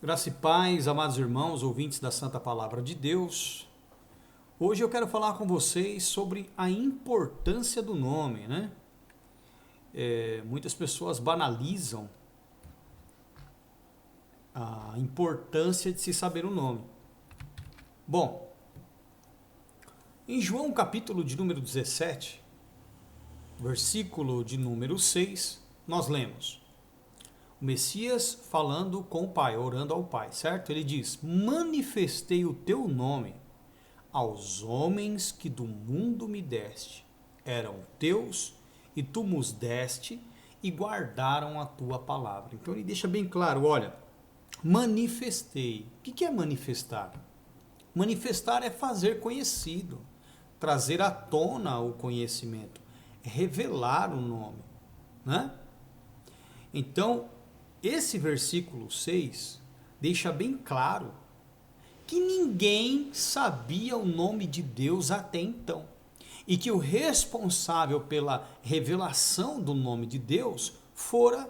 Graça e paz, amados irmãos, ouvintes da Santa Palavra de Deus. Hoje eu quero falar com vocês sobre a importância do nome, né? Muitas pessoas banalizam a importância de se saber o nome. Bom, em João capítulo de número 17, versículo de número 6, nós lemos o Messias falando com o Pai, orando ao Pai, certo? Ele diz: manifestei o teu nome aos homens que do mundo me deste. Eram teus e tu nos deste e guardaram a tua palavra. Então ele deixa bem claro, olha, manifestei. O que é manifestar? Manifestar é fazer conhecido, trazer à tona o conhecimento, revelar o nome, né? Então, esse versículo 6 deixa bem claro que ninguém sabia o nome de Deus até então. E que o responsável pela revelação do nome de Deus fora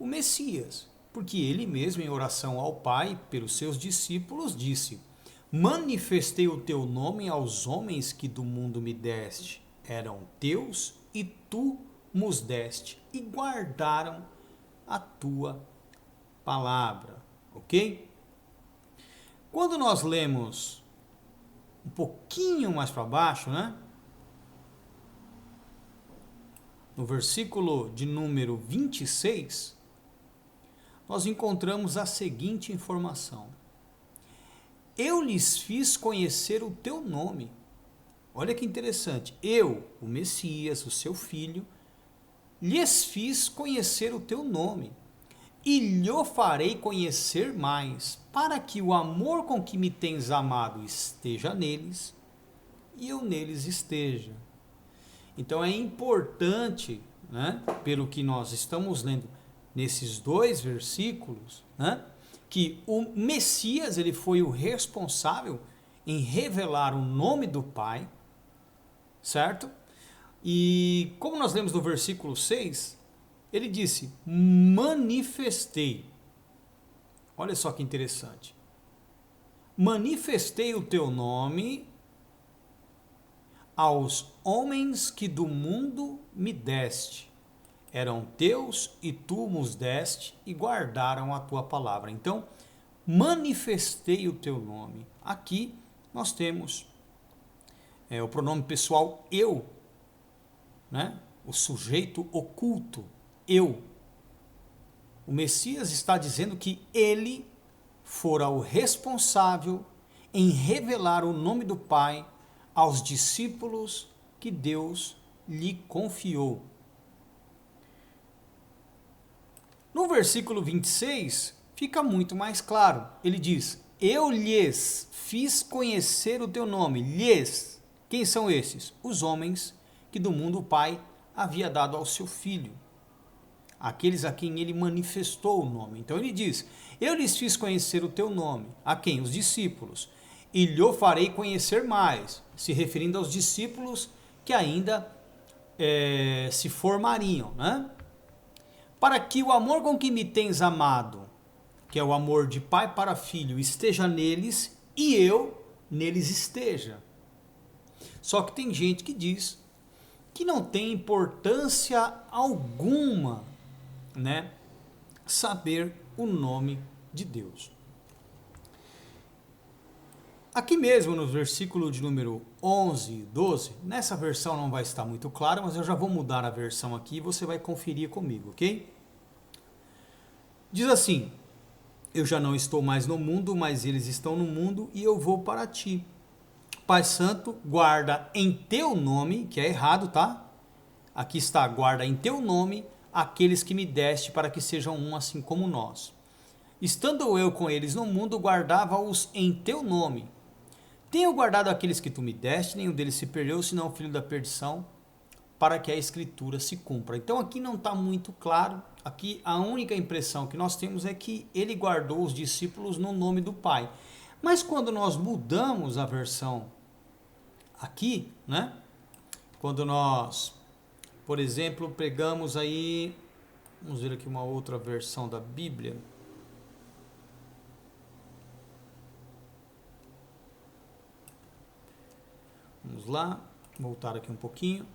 o Messias. Porque ele mesmo, em oração ao Pai, pelos seus discípulos, disse: manifestei o teu nome aos homens que do mundo me deste. Eram teus e tu nos deste. E guardaram a tua palavra. Ok? Quando nós lemos um pouquinho mais para baixo, né? No versículo de número 26, nós encontramos a seguinte informação: eu lhes fiz conhecer o teu nome. Olha que interessante. Eu, o Messias, o seu filho, lhes fiz conhecer o teu nome. E lhe farei conhecer mais, para que o amor com que me tens amado esteja neles e eu neles esteja. Então é importante, né, pelo que nós estamos lendo nesses dois versículos, né, que o Messias ele foi o responsável em revelar o nome do Pai, certo? E como nós lemos no versículo 6, ele disse: manifestei. Olha só que interessante. Manifestei o teu nome aos homens que do mundo me deste. Eram teus e tu nos deste e guardaram a tua palavra. Então, manifestei o teu nome. Aqui nós temos o pronome pessoal eu, né? O sujeito oculto, eu. O Messias está dizendo que ele fora o responsável em revelar o nome do Pai aos discípulos que Deus lhe confiou. No versículo 26, fica muito mais claro. Ele diz: eu lhes fiz conhecer o teu nome. Lhes, quem são esses? Os homens que do mundo o Pai havia dado ao seu Filho. Aqueles a quem ele manifestou o nome. Então ele diz: eu lhes fiz conhecer o teu nome. A quem? Os discípulos. E lhe farei conhecer mais, se referindo aos discípulos que ainda se formariam, né? Para que o amor com que me tens amado, que é o amor de pai para filho, esteja neles e eu neles esteja. Só que tem gente que diz que não tem importância alguma, né, saber o nome de Deus. Aqui mesmo no versículo de número 11 e 12, nessa versão não vai estar muito claro, mas eu já vou mudar a versão aqui e você vai conferir comigo, ok? Diz assim: eu já não estou mais no mundo, mas eles estão no mundo e eu vou para ti. Pai Santo, guarda em teu nome, que é errado, tá? Aqui está, guarda em teu nome aqueles que me deste para que sejam um assim como nós. Estando eu com eles no mundo, guardava-os em teu nome. Tenho guardado aqueles que tu me deste, nenhum deles se perdeu, senão o filho da perdição, para que a escritura se cumpra. Então aqui não está muito claro. Aqui a única impressão que nós temos é que ele guardou os discípulos no nome do Pai. Mas quando nós mudamos a versão aqui, né? Quando nós, por exemplo, pegamos aí, vamos ver aqui uma outra versão da Bíblia. Vamos lá, voltar aqui um pouquinho.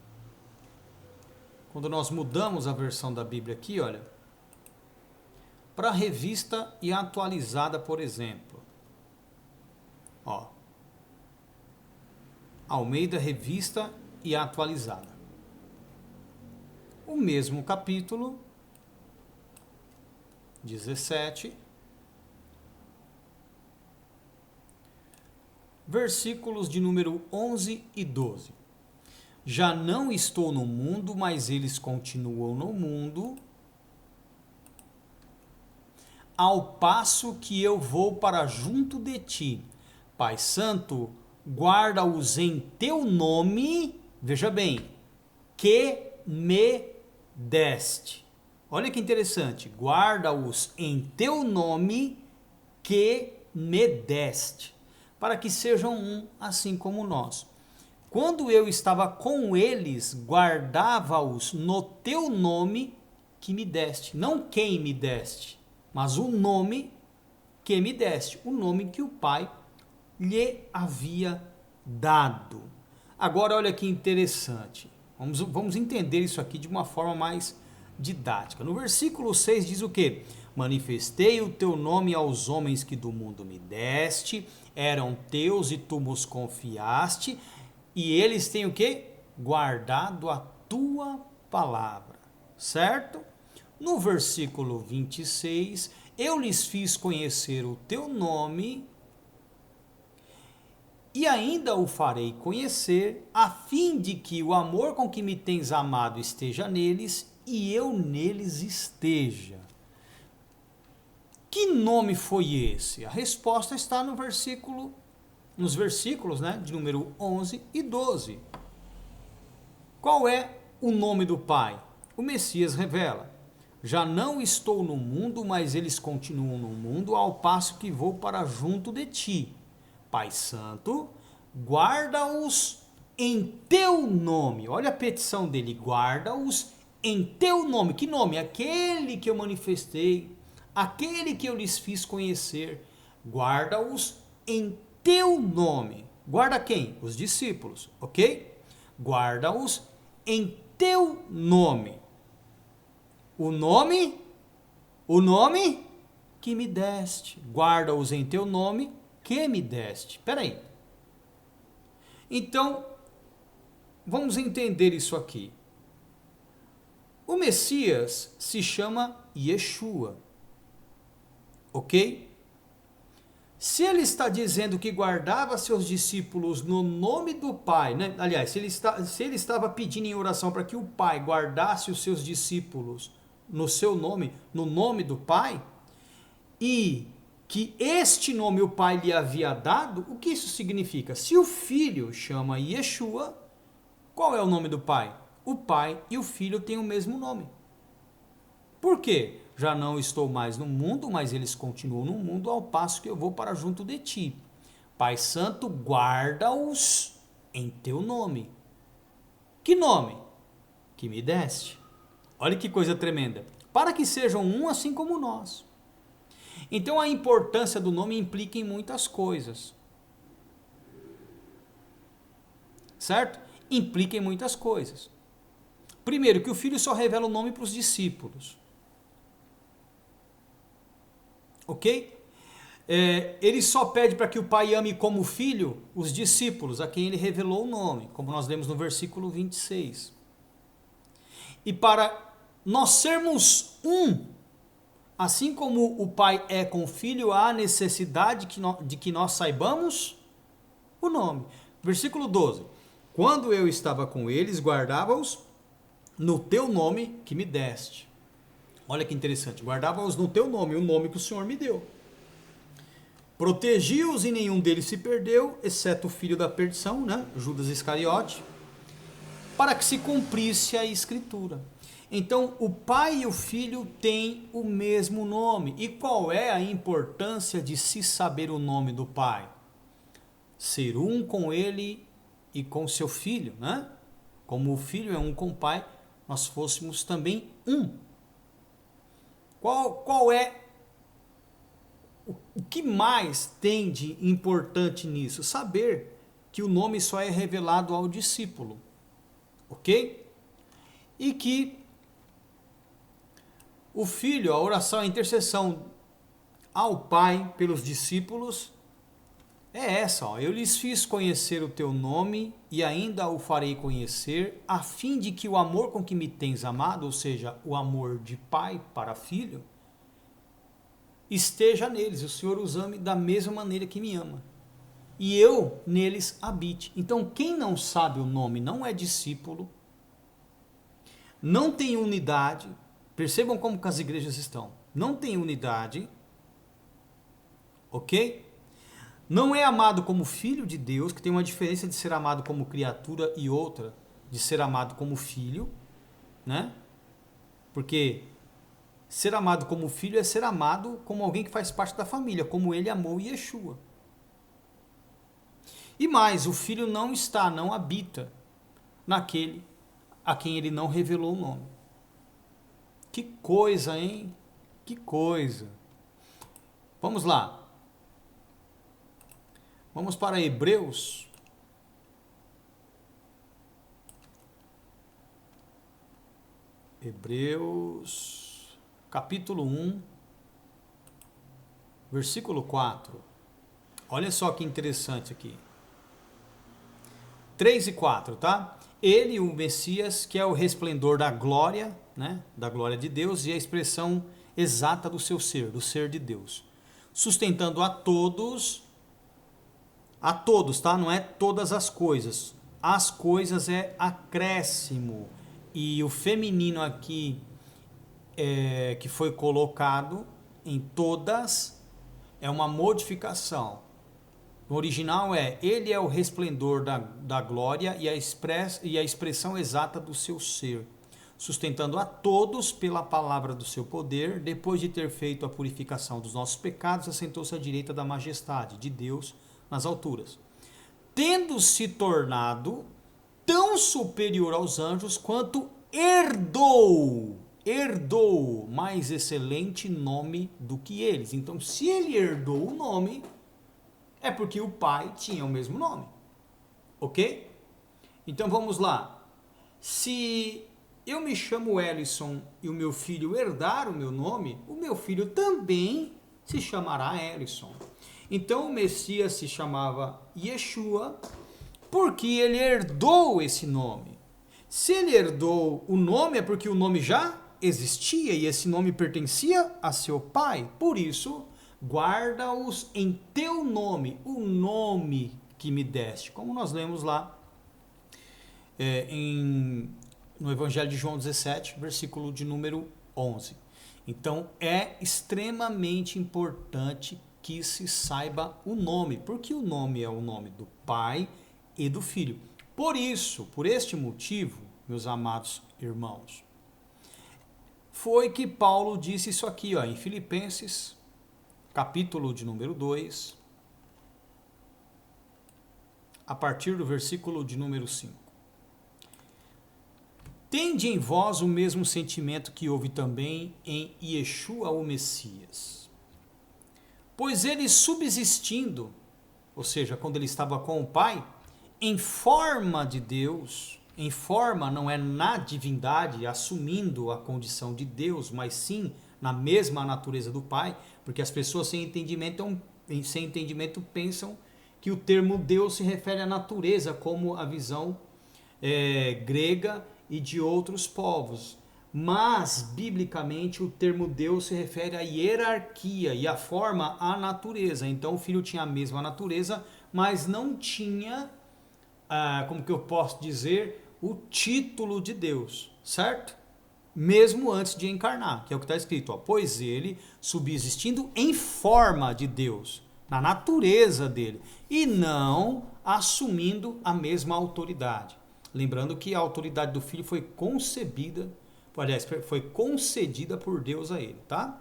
Quando nós mudamos a versão da Bíblia aqui, olha, para revista e atualizada, por exemplo. Ó, Almeida Revista e Atualizada. O mesmo capítulo 17, versículos de número 11 e 12. Já não estou no mundo, mas eles continuam no mundo, ao passo que eu vou para junto de ti. Pai Santo, guarda-os em teu nome, veja bem, que me deste. Olha que interessante, guarda-os em teu nome que me deste, para que sejam um, assim como nós. Quando eu estava com eles, guardava-os no teu nome que me deste. Não quem me deste, mas o nome que me deste. O nome que o Pai lhe havia dado. Agora olha que interessante. Vamos entender isso aqui de uma forma mais didática. No versículo 6 diz o quê? Manifestei o teu nome aos homens que do mundo me deste, eram teus e tu nos confiaste, e eles têm o quê? Guardado a tua palavra, certo? No versículo 26, eu lhes fiz conhecer o teu nome, e ainda o farei conhecer, a fim de que o amor com que me tens amado esteja neles, e eu neles esteja. Que nome foi esse? A resposta está no nos versículos, né, de número 11 e 12. Qual é o nome do Pai? O Messias revela: já não estou no mundo, mas eles continuam no mundo, ao passo que vou para junto de ti. Pai Santo, guarda-os em teu nome. Olha a petição dele, guarda-os em teu nome. Que nome? Aquele que eu manifestei, aquele que eu lhes fiz conhecer. Guarda-os em teu nome. Guarda quem? Os discípulos, ok? Guarda-os em teu nome. O nome que me deste. Guarda-os em teu nome que me deste. Espera aí. Então, vamos entender isso aqui. O Messias se chama Yeshua, ok? Se ele está dizendo que guardava seus discípulos no nome do Pai, né? Aliás, se ele estava pedindo em oração para que o Pai guardasse os seus discípulos no seu nome, no nome do Pai, e que este nome o Pai lhe havia dado, o que isso significa? Se o Filho chama Yeshua, qual é o nome do Pai? O Pai e o Filho têm o mesmo nome. Por quê? Já não estou mais no mundo, mas eles continuam no mundo, ao passo que eu vou para junto de ti. Pai Santo, guarda-os em teu nome. Que nome? Que me deste. Olha que coisa tremenda. Para que sejam um assim como nós. Então a importância do nome implica em muitas coisas. Certo? Implica em muitas coisas. Primeiro, que o Filho só revela o nome para os discípulos. Ok? Ele só pede para que o Pai ame como filho os discípulos, a quem ele revelou o nome, como nós lemos no versículo 26. E para nós sermos um, assim como o Pai é com o Filho, há necessidade de que nós saibamos o nome. Versículo 12. Quando eu estava com eles, guardava-os no teu nome que me deste. Olha que interessante, guardava-os no teu nome, o nome que o Senhor me deu. Protegi-os e nenhum deles se perdeu, exceto o filho da perdição, né? Judas Iscariote, para que se cumprisse a Escritura. Então, o Pai e o Filho têm o mesmo nome. E qual é a importância de se saber o nome do Pai? Ser um com ele e com seu Filho, né? Como o Filho é um com o Pai, nós fôssemos também um. Qual é o que mais tem de importante nisso? Saber que o nome só é revelado ao discípulo, ok? E que o Filho, a oração, a intercessão ao Pai pelos discípulos é essa, ó. Eu lhes fiz conhecer o teu nome e ainda o farei conhecer, a fim de que o amor com que me tens amado, ou seja, o amor de pai para filho, esteja neles. O Senhor os ame da mesma maneira que me ama. E eu neles habite. Então, quem não sabe o nome não é discípulo, não tem unidade. Percebam como que as igrejas estão. Não tem unidade, ok? Não é amado como filho de Deus, que tem uma diferença de ser amado como criatura e outra de ser amado como filho, né? Porque ser amado como filho é ser amado como alguém que faz parte da família, como ele amou Yeshua. E mais, o filho não habita naquele a quem ele não revelou o nome. Que coisa, hein? Que coisa. Vamos lá. Vamos para Hebreus. Hebreus, capítulo 1, versículo 4. Olha só que interessante aqui. 3 e 4, tá? Ele, o Messias, que é o resplendor da glória, né? Da glória de Deus e a expressão exata do seu ser, do ser de Deus. Sustentando a todos, tá? Não é todas as coisas. As coisas é acréscimo. E o feminino aqui, que foi colocado em todas, é uma modificação. No original ele é o resplendor da glória e a expressão exata do seu ser, sustentando a todos pela palavra do seu poder, depois de ter feito a purificação dos nossos pecados, assentou-se à direita da majestade de Deus nas alturas, tendo se tornado tão superior aos anjos quanto herdou mais excelente nome do que eles. Então, se ele herdou o nome, é porque o pai tinha o mesmo nome, ok? Então vamos lá. Se eu me chamo Ellison e o meu filho herdar o meu nome, o meu filho também se chamará Ellison. Então o Messias se chamava Yeshua porque ele herdou esse nome. Se ele herdou o nome é porque o nome já existia e esse nome pertencia a seu pai. Por isso, guarda-os em teu nome, o nome que me deste. Como nós lemos lá no Evangelho de João 17, versículo de número 11. Então, é extremamente importante que se saiba o nome, porque o nome é o nome do Pai e do Filho. Por isso, por este motivo, meus amados irmãos, foi que Paulo disse isso aqui, em Filipenses, capítulo de número 2, a partir do versículo de número 5. Tende em vós o mesmo sentimento que houve também em Yeshua o Messias. Pois ele subsistindo, ou seja, quando ele estava com o Pai, em forma de Deus, em forma não é na divindade, assumindo a condição de Deus, mas sim na mesma natureza do Pai, porque as pessoas sem entendimento pensam que o termo Deus se refere à natureza, como a visão grega e de outros povos. Mas, biblicamente, o termo Deus se refere à hierarquia e à forma, à natureza. Então, o Filho tinha a mesma natureza, mas não tinha, como que eu posso dizer, o título de Deus, certo? Mesmo antes de encarnar, que é o que está escrito, pois ele, subsistindo em forma de Deus, na natureza dele, e não assumindo a mesma autoridade. Lembrando que a autoridade do Filho foi concedida por Deus a ele, tá?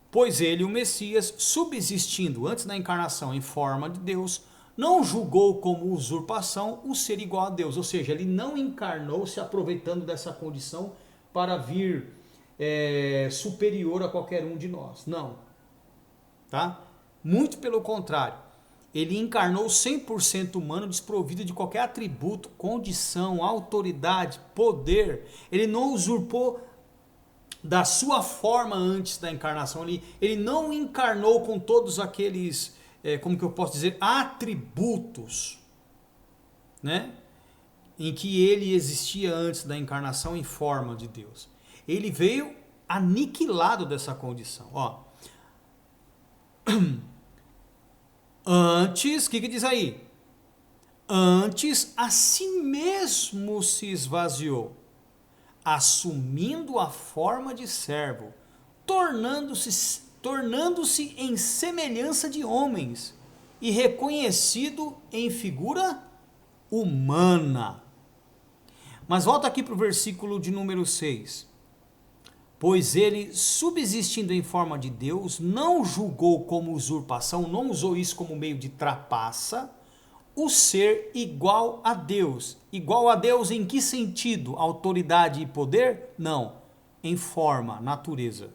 Pois ele, o Messias, subsistindo antes da encarnação em forma de Deus, não julgou como usurpação o ser igual a Deus, ou seja, ele não encarnou se aproveitando dessa condição para vir superior a qualquer um de nós, não, tá? Muito pelo contrário, ele encarnou 100% humano, desprovido de qualquer atributo, condição, autoridade, poder. Ele não usurpou da sua forma antes da encarnação. Ele não encarnou com todos aqueles, como que eu posso dizer, atributos, né? Em que ele existia antes da encarnação em forma de Deus. Ele veio aniquilado dessa condição. Ó. Antes, o que diz aí? Antes a si mesmo se esvaziou, assumindo a forma de servo, tornando-se em semelhança de homens e reconhecido em figura humana. Mas volta aqui para o versículo de número 6. Pois ele, subsistindo em forma de Deus, não julgou como usurpação, não usou isso como meio de trapaça, o ser igual a Deus. Igual a Deus em que sentido? Autoridade e poder? Não. Em forma, natureza.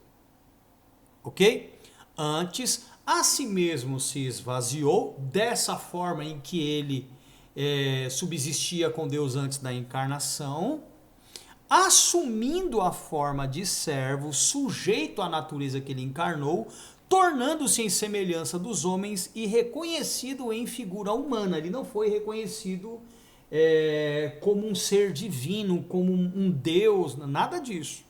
Ok? Antes, a si mesmo se esvaziou, dessa forma em que ele subsistia com Deus antes da encarnação, assumindo a forma de servo, sujeito à natureza que ele encarnou, tornando-se em semelhança dos homens e reconhecido em figura humana. Ele não foi reconhecido como um ser divino, como um Deus, nada disso.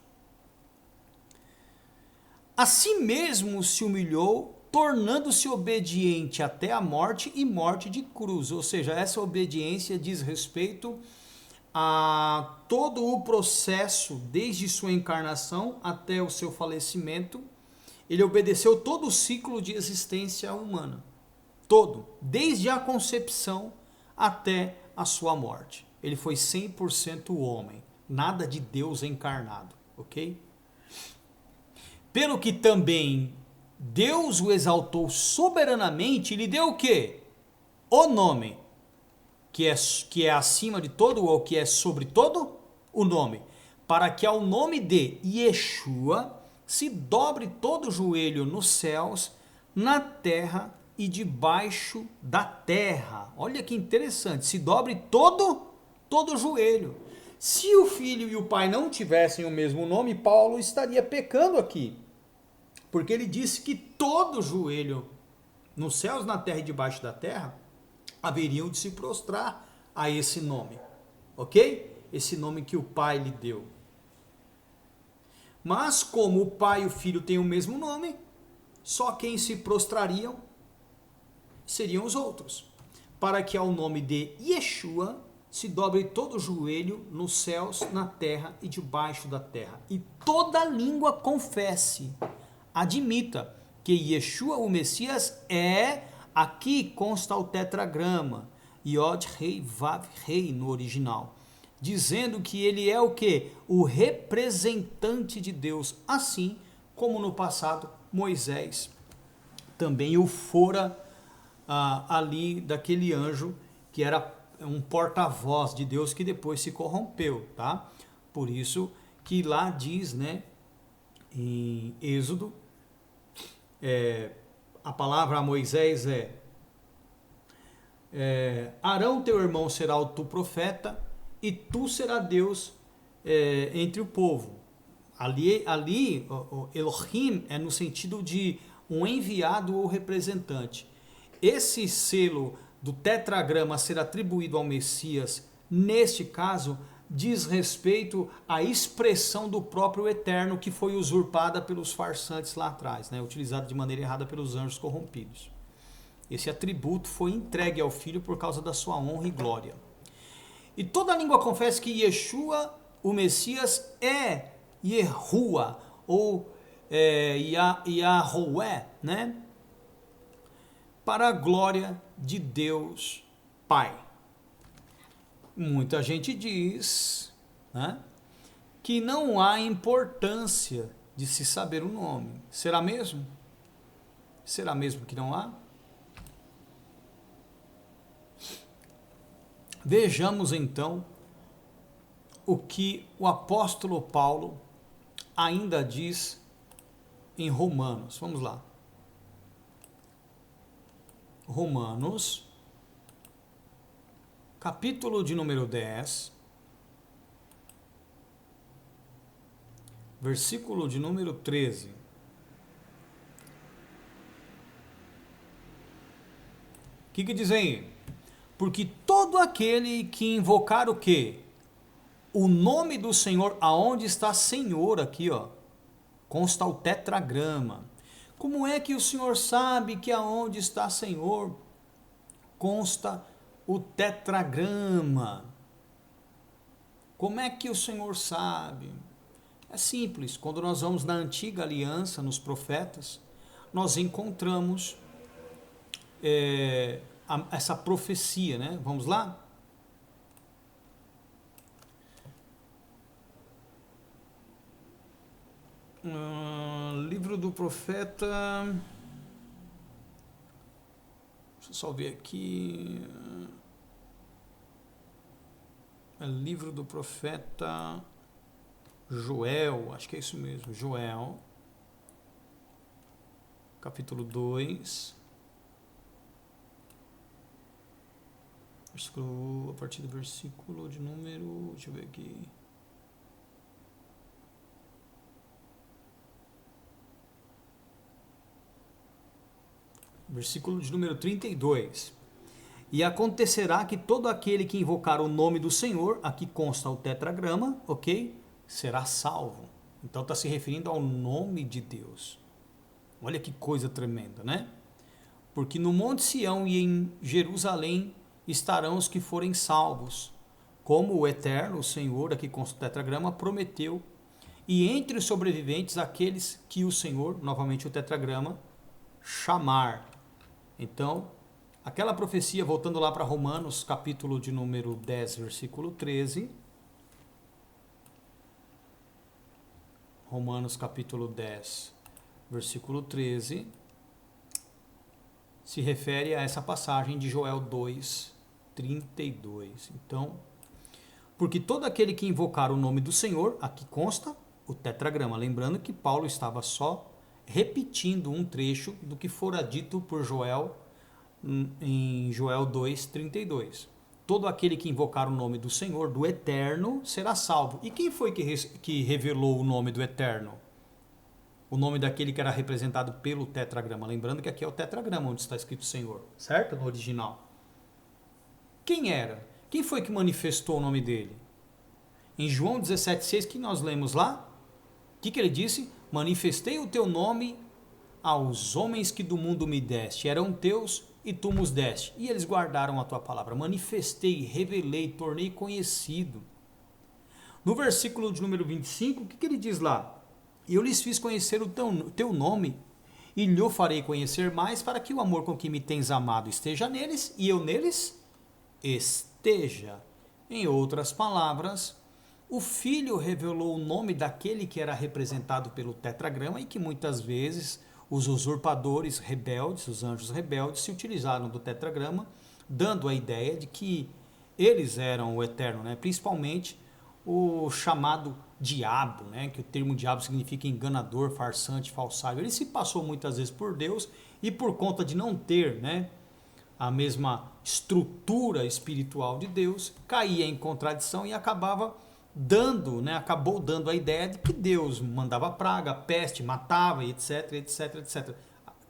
A si mesmo se humilhou, tornando-se obediente até a morte e morte de cruz. Ou seja, essa obediência diz respeito a todo o processo, desde sua encarnação até o seu falecimento. Ele obedeceu todo o ciclo de existência humana. Todo. Desde a concepção até a sua morte. Ele foi 100% homem. Nada de Deus encarnado. Ok? Pelo que também Deus o exaltou soberanamente e lhe deu o quê? O nome, que é acima de todo, ou que é sobre todo o nome, para que ao nome de Yeshua se dobre todo o joelho nos céus, na terra e debaixo da terra. Olha que interessante, se dobre todo o joelho. Se o filho e o pai não tivessem o mesmo nome, Paulo estaria pecando aqui. Porque ele disse que todo joelho nos céus, na terra e debaixo da terra haveriam de se prostrar a esse nome. Ok? Esse nome que o pai lhe deu. Mas como o pai e o filho têm o mesmo nome, só quem se prostrariam seriam os outros. Para que ao nome de Yeshua se dobre todo o joelho nos céus, na terra e debaixo da terra. E toda língua confesse, admita que Yeshua, o Messias, aqui consta o tetragrama, Yod, Rei, Vav, Rei no original, dizendo que ele é o quê? O representante de Deus, assim como no passado Moisés também o fora ali daquele anjo que era um porta-voz de Deus que depois se corrompeu, tá? Por isso que lá diz, né, em Êxodo, a palavra a Moisés Arão teu irmão será o tu profeta e tu será Deus entre o povo. Ali o Elohim é no sentido de um enviado ou representante. Esse selo do tetragrama ser atribuído ao Messias, neste caso, diz respeito à expressão do próprio Eterno que foi usurpada pelos farsantes lá atrás, né? Utilizada de maneira errada pelos anjos corrompidos. Esse atributo foi entregue ao Filho por causa da sua honra e glória. E toda língua confessa que Yeshua, o Messias, é Yehua, ou Yahweh, né? Para a glória de Deus Pai. Muita gente diz, né, que não há importância de se saber o nome. Será mesmo? Será mesmo que não há? Vejamos então o que o apóstolo Paulo ainda diz em Romanos. Vamos lá. Romanos, capítulo de número 10, versículo de número 13. O que diz aí? Porque todo aquele que invocar o quê? O nome do Senhor, aonde está Senhor aqui, ó, consta o tetragrama. Como é que o Senhor sabe que aonde está Senhor consta o tetragrama? Como é que o Senhor sabe? É simples, quando nós vamos na antiga aliança, nos profetas, nós encontramos essa profecia, né? Vamos lá? Livro do profeta. Deixa eu só ver aqui. Livro do profeta Joel, acho que é isso mesmo, Joel, capítulo 2, a partir do versículo de número, deixa eu ver aqui, versículo de número 32. E acontecerá que todo aquele que invocar o nome do Senhor, aqui consta o tetragrama, ok? Será salvo. Então está se referindo ao nome de Deus. Olha que coisa tremenda, né? Porque no Monte Sião e em Jerusalém estarão os que forem salvos, como o Eterno, o Senhor, aqui consta o tetragrama, prometeu. E entre os sobreviventes, aqueles que o Senhor, novamente o tetragrama, chamar. Então, aquela profecia, voltando lá para Romanos, capítulo de número 10, versículo 13. Romanos, capítulo 10, versículo 13. Se refere a essa passagem de Joel 2, 32. Então, porque todo aquele que invocar o nome do Senhor, aqui consta o tetragrama. Lembrando que Paulo estava só repetindo um trecho do que fora dito por Joel em Joel 2:32. Todo aquele que invocar o nome do Senhor, do Eterno, será salvo. E quem foi que revelou o nome do Eterno? O nome daquele que era representado pelo tetragrama. Lembrando que aqui é o tetragrama onde está escrito Senhor, certo? No original. Quem era? Quem foi que manifestou o nome dele? Em João 17,6, que nós lemos lá, o que ele disse? Manifestei o teu nome aos homens que do mundo me deste, eram teus e tu nos deste, e eles guardaram a tua palavra. Manifestei, revelei, tornei conhecido. No versículo de número 25, o que ele diz lá? Eu lhes fiz conhecer o teu nome, e lhe farei conhecer mais, para que o amor com que me tens amado esteja neles, e eu neles esteja. Em outras palavras, o Filho revelou o nome daquele que era representado pelo tetragrama e que muitas vezes os usurpadores rebeldes, os anjos rebeldes, se utilizaram do tetragrama, dando a ideia de que eles eram o Eterno, né? Principalmente o chamado diabo, né? Que o termo diabo significa enganador, farsante, falsário. Ele se passou muitas vezes por Deus e por conta de não ter, né, a mesma estrutura espiritual de Deus, caía em contradição e acabou dando a ideia de que Deus mandava praga, peste, matava, etc, etc, etc.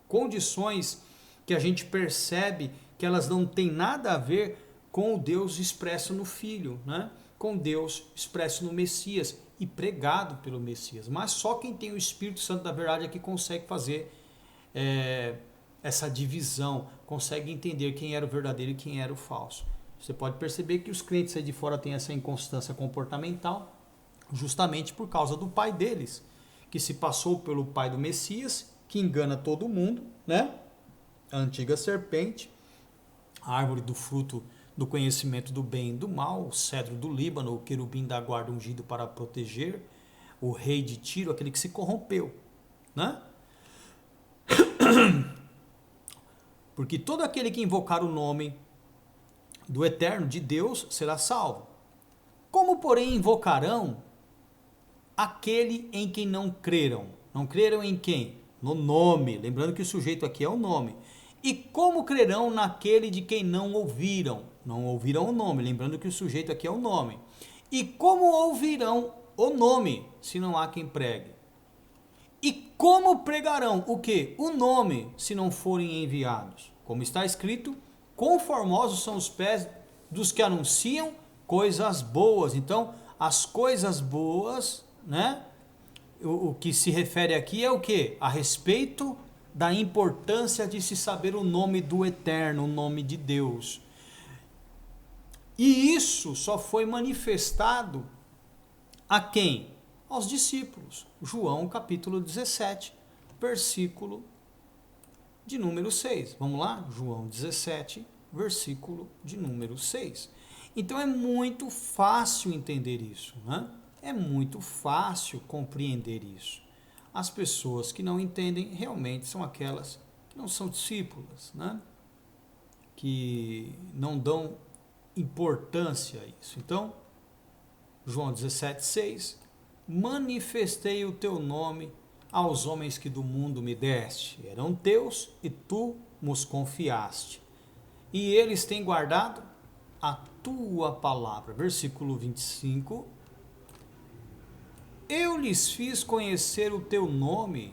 Condições que a gente percebe que elas não têm nada a ver com o Deus expresso no Filho, né? Com Deus expresso no Messias e pregado pelo Messias. Mas só quem tem o Espírito Santo da verdade é que consegue fazer essa divisão, consegue entender quem era o verdadeiro e quem era o falso. Você pode perceber que os crentes aí de fora têm essa inconstância comportamental justamente por causa do pai deles, que se passou pelo pai do Messias, que engana todo mundo, né? A antiga serpente, a árvore do fruto do conhecimento do bem e do mal, o cedro do Líbano, o querubim da guarda ungido para proteger, o rei de Tiro, aquele que se corrompeu, né? Porque todo aquele que invocar o nome do Eterno, de Deus, será salvo. Como, porém, invocarão aquele em quem não creram? Não creram em quem? No nome. Lembrando que o sujeito aqui é o nome. E como crerão naquele de quem não ouviram? Não ouviram o nome, lembrando que o sujeito aqui é o nome. E como ouvirão o nome, se não há quem pregue? E como pregarão o quê? O nome, se não forem enviados? Como está escrito, quão formosos são os pés dos que anunciam coisas boas. Então, as coisas boas, né? O que se refere aqui é o quê? A respeito da importância de se saber o nome do Eterno, o nome de Deus. E isso só foi manifestado a quem? Aos discípulos. João capítulo 17, versículo de número 6. Vamos lá? João 17, versículo de número 6. Então é muito fácil entender isso, né? É muito fácil compreender isso. As pessoas que não entendem realmente são aquelas que não são discípulas, né? Que não dão importância a isso. Então, João 17,6, manifestei o teu nome aos homens que do mundo me deste, eram teus e tu nos confiaste. E eles têm guardado a tua palavra. Versículo 25, eu lhes fiz conhecer o teu nome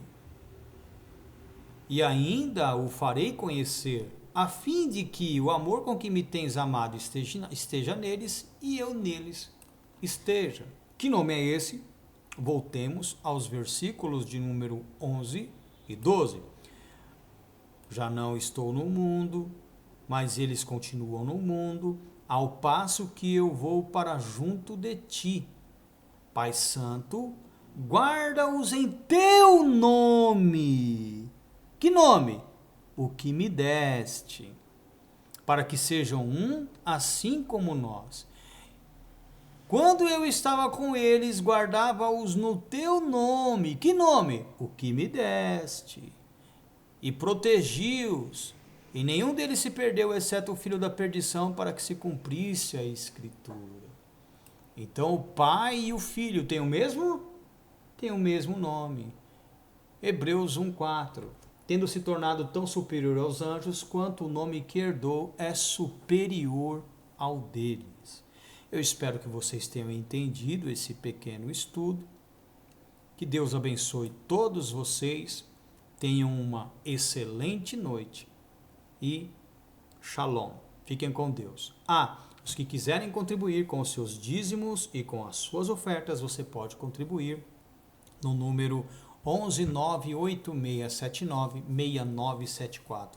e ainda o farei conhecer, a fim de que o amor com que me tens amado esteja neles e eu neles esteja. Que nome é esse? Voltemos aos versículos de número 11 e 12. Já não estou no mundo, mas eles continuam no mundo, ao passo que eu vou para junto de ti. Pai Santo, guarda-os em teu nome. Que nome? O que me deste, para que sejam um, assim como nós. Quando eu estava com eles, guardava-os no teu nome. Que nome? O que me deste. E protegi-os. E nenhum deles se perdeu, exceto o filho da perdição, para que se cumprisse a Escritura. Então o Pai e o Filho têm o mesmo? Têm o mesmo nome. Hebreus 1,4. Tendo se tornado tão superior aos anjos, quanto o nome que herdou é superior ao deles. Eu espero que vocês tenham entendido esse pequeno estudo. Que Deus abençoe todos vocês. Tenham uma excelente noite. E shalom. Fiquem com Deus. Os que quiserem contribuir com os seus dízimos e com as suas ofertas, você pode contribuir no número 11986796974.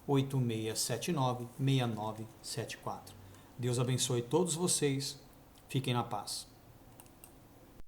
11986796974. Deus abençoe todos vocês. Fiquem na paz.